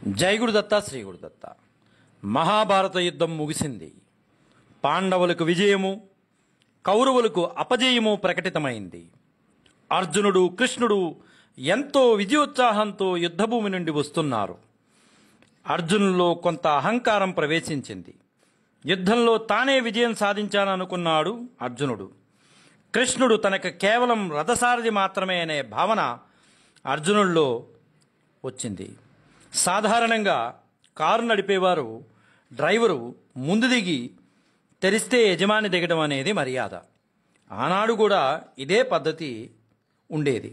జై గురుదత్త శ్రీ గురుదత్త. మహాభారత యుద్ధం ముగిసింది. పాండవులకు విజయము, కౌరవులకు అపజయము ప్రకటితమైంది. అర్జునుడు, కృష్ణుడు ఎంతో విజయోత్సాహంతో యుద్ధభూమి నుండి వస్తున్నారు. అర్జునులో కొంత అహంకారం ప్రవేశించింది. యుద్ధంలో తానే విజయం సాధించాలనుకున్నాడు అర్జునుడు. కృష్ణుడు తనకు కేవలం రథసారథి మాత్రమే అనే భావన అర్జునుల్లో వచ్చింది. సాధారణంగా కారు నడిపేవారు డ్రైవరు ముందు దిగి తెరిస్తే యజమాని దిగడం అనేది మర్యాద. ఆనాడు కూడా ఇదే పద్ధతి ఉండేది.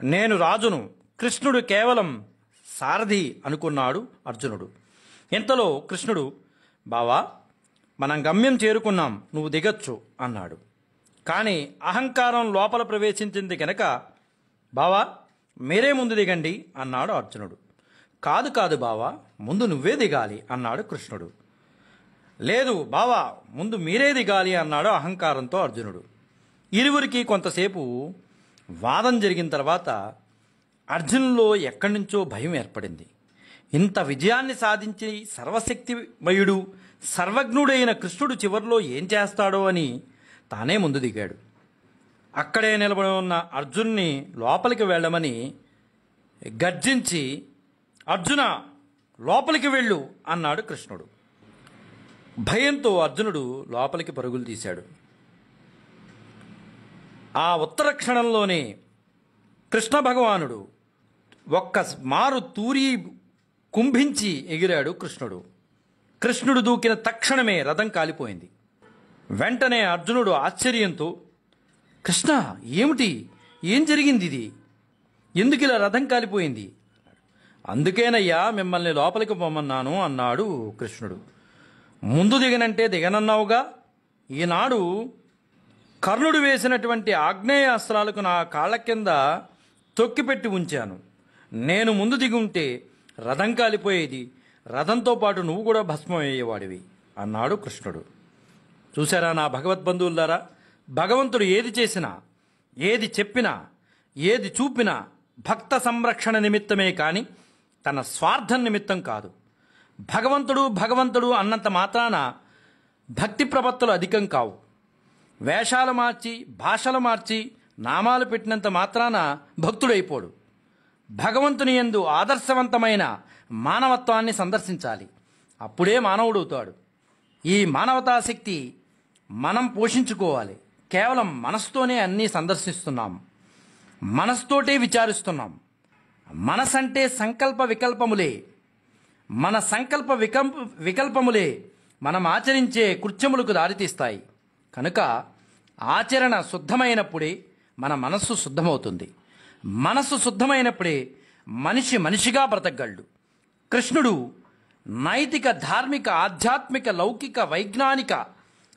నేను రాజును, కృష్ణుడు కేవలం సారథి అనుకున్నాడు అర్జునుడు. ఇంతలో కృష్ణుడు, బావా మనం గమ్యం చేరుకున్నాం, నువ్వు దిగచ్చు అన్నాడు. కానీ అహంకారం లోపల ప్రవేశించింది కనుక, బావా మీరే ముందు దిగండి అన్నాడు అర్జునుడు. కాదు కాదు బావా, ముందు నువ్వే దిగాలి అన్నాడు కృష్ణుడు. లేదు బావా, ముందు మీరే దిగాలి అన్నాడు అహంకారంతో అర్జునుడు. ఇరువురికి కొంతసేపు వాదం జరిగిన తర్వాత అర్జునులో ఎక్కడి నుంచో భయం ఏర్పడింది. ఇంత విజయాన్ని సాధించి సర్వశక్తిమయుడు, సర్వజ్ఞుడైన కృష్ణుడు చివరిలో ఏం చేస్తాడో అని తానే ముందు దిగాడు. అక్కడే నిలబడి ఉన్న అర్జున్ని లోపలికి వెళ్ళమని గర్జించి, అర్జున లోపలికి వెళ్ళు అన్నాడు కృష్ణుడు. భయంతో అర్జునుడు లోపలికి పరుగులు తీశాడు. ఆ ఉత్తర క్షణంలోనే కృష్ణ భగవానుడు ఒక్క మారు తూరి కుంభించి ఎగిరాడు కృష్ణుడు. కృష్ణుడు దూకిన తక్షణమే రథం కాలిపోయింది. వెంటనే అర్జునుడు ఆశ్చర్యంతో, కృష్ణ ఏమిటి, ఏం జరిగింది, ఇది ఎందుకు ఇలా రథం కాలిపోయింది? అందుకేనయ్యా మిమ్మల్ని లోపలికి పొమ్మన్నాను అన్నాడు కృష్ణుడు. ముందు దిగనంటే దిగనన్నావుగా. ఈనాడు కర్ణుడు వేసినటువంటి ఆగ్నేయ అస్త్రాలకు నా కాళ్ళ కింద తొక్కిపెట్టి ఉంచాను. నేను ముందు దిగి ఉంటే రథం కాలిపోయేది, రథంతో పాటు నువ్వు కూడా భస్మం అయ్యేవాడివి అన్నాడు కృష్ణుడు. చూసారా నా భగవద్బంధువులారా, భగవంతుడు ఏది చేసినా, ఏది చెప్పినా, ఏది చూపినా భక్త సంరక్షణ నిమిత్తమే కానీ తన స్వార్థం నిమిత్తం కాదు. భగవంతుడు భగవంతుడు అన్నంత మాత్రాన భక్తి ప్రపత్తులు అధికం కావు. వేషాలు మార్చి, భాషలు మార్చి, నామాలు పెట్టినంత మాత్రాన భక్తుడైపోడు. భగవంతుని యందు ఆదర్శవంతమైన మానవత్వాన్ని సందర్శించాలి, అప్పుడే మానవుడవుతాడు. ఈ మానవతాశక్తి మనం పోషించుకోవాలి. కేవలం మనసుతోనే అన్నీ సందర్శిస్తున్నాం, మనసుతోటే విచారిస్తున్నాం. మనసంటే సంకల్ప వికల్పములే, మన సంకల్ప వికల్పములే మనం ఆచరించే కృత్యములకు దారితీస్తాయి. కనుక ఆచరణ శుద్ధమైనప్పుడే మన మనస్సు శుద్ధమవుతుంది. మనస్సు శుద్ధమైనప్పుడే మనిషి మనిషిగా బ్రతకగలడు. కృష్ణుడు నైతిక, ధార్మిక, ఆధ్యాత్మిక, లౌకిక, వైజ్ఞానిక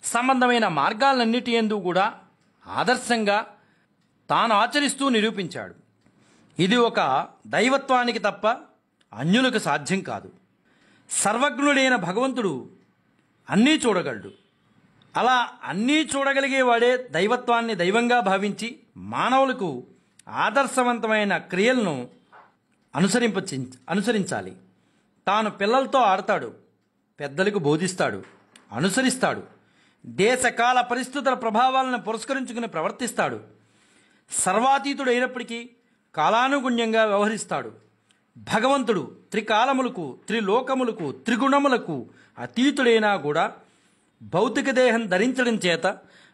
సంబంధమైన మార్గాలన్నిటి యందు కూడా ఆదర్శంగా తాను ఆచరిస్తూ నిరూపించాడు. ఇది ఒక దైవత్వానికి తప్ప అన్యులకు సాధ్యం కాదు. సర్వజ్ఞుడైన భగవంతుడు అన్నీ చూడగలడు. అలా అన్నీ చూడగలిగేవాడే దైవత్వాన్ని దైవంగా భావించి మానవులకు ఆదర్శవంతమైన క్రియలను అనుసరించాలి. తాను పిల్లలతో ఆడతాడు, పెద్దలకు బోధిస్తాడు, అనుసరిస్తాడు. దేశకాల పరిస్థితుల ప్రభావాలను పురస్కరించుకుని ప్రవర్తిస్తాడు. సర్వాతీతుడు అయినప్పటికీ కాలానుగుణ్యంగా వ్యవహరిస్తాడు. భగవంతుడు త్రికాలములకు, త్రిలోకములకు, త్రిగుణములకు అతీతుడైనా కూడా భౌతిక దేహం ధరించడం చేత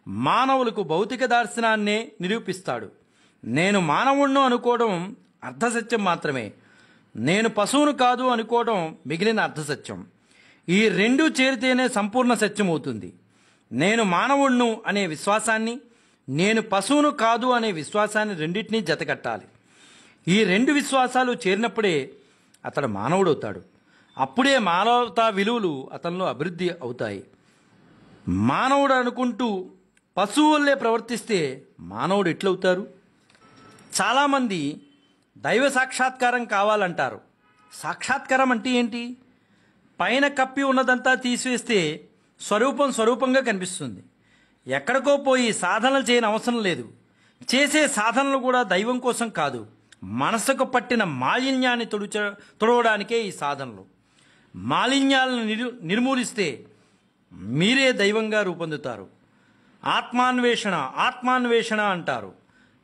మానవులకు భౌతిక దర్శనాన్నే నిరూపిస్తాడు. నేను మానవుణ్ణు అనుకోవడం అర్ధసత్యం మాత్రమే, నేను పశువును కాదు అనుకోవడం మిగిలిన అర్ధసత్యం. ఈ రెండూ చేరితేనే సంపూర్ణ సత్యం అవుతుంది. నేను మానవుణ్ణు అనే విశ్వాసాన్ని, నేను పశువును కాదు అనే విశ్వాసాన్ని రెండింటినీ జతకట్టాలి. ఈ రెండు విశ్వాసాలు చేరినప్పుడే అతడు మానవుడవుతాడు. అప్పుడే మానవతా విలువలు అతనిలో అభివృద్ధి అవుతాయి. మానవుడు అనుకుంటూ పశువులే ప్రవర్తిస్తే మానవుడు ఎట్లవుతారు? చాలామంది దైవ సాక్షాత్కారం కావాలంటారు. సాక్షాత్కారం అంటే ఏంటి? పైన కప్పి ఉన్నదంతా తీసివేస్తే స్వరూపంగా కనిపిస్తుంది. ఎక్కడికో పోయి సాధనలు చేయని అవసరం లేదు. చేసే సాధనలు కూడా దైవం కోసం కాదు, మనసుకు పట్టిన మాలిన్యాన్ని తొడవడానికే ఈ సాధనలు. మాలిన్యాలను నిర్మూలిస్తే మీరే దైవంగా రూపొందుతారు. ఆత్మాన్వేషణ ఆత్మాన్వేషణ అంటారు.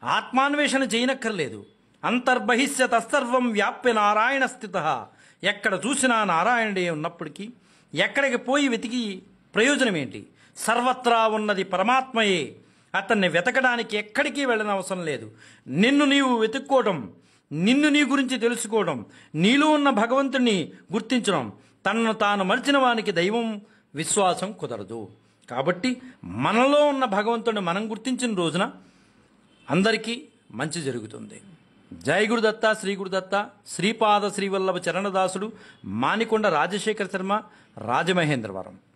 ఆత్మాన్వేషణ చేయనక్కర్లేదు. అంతర్బహిష్యతస్సర్వం వ్యాప్య నారాయణ స్థిత. ఎక్కడ చూసినా నారాయణుడే ఉన్నప్పటికీ ఎక్కడికి పోయి వెతికి ప్రయోజనం ఏంటి? సర్వత్రా ఉన్నది పరమాత్మయే. అతన్ని వెతకడానికి ఎక్కడికి వెళ్ళనవసరం లేదు. నిన్ను నీవు వెతుక్కోవడం, నిన్ను నీ గురించి తెలుసుకోవడం, నీలో ఉన్న భగవంతుణ్ణి గుర్తించడం. తనను తాను మరిచిన వానికి దైవం విశ్వాసం కుదరదు. కాబట్టి మనలో ఉన్న భగవంతుడిని మనం గుర్తించిన రోజున అందరికీ మంచి జరుగుతుంది. జై గురుదత్త, శ్రీ గురుదత్త, శ్రీపాద శ్రీవల్లభ చరణదాసుడు, మానికొండ రాజశేఖర శర్మ, రాజమహేంద్రవరం.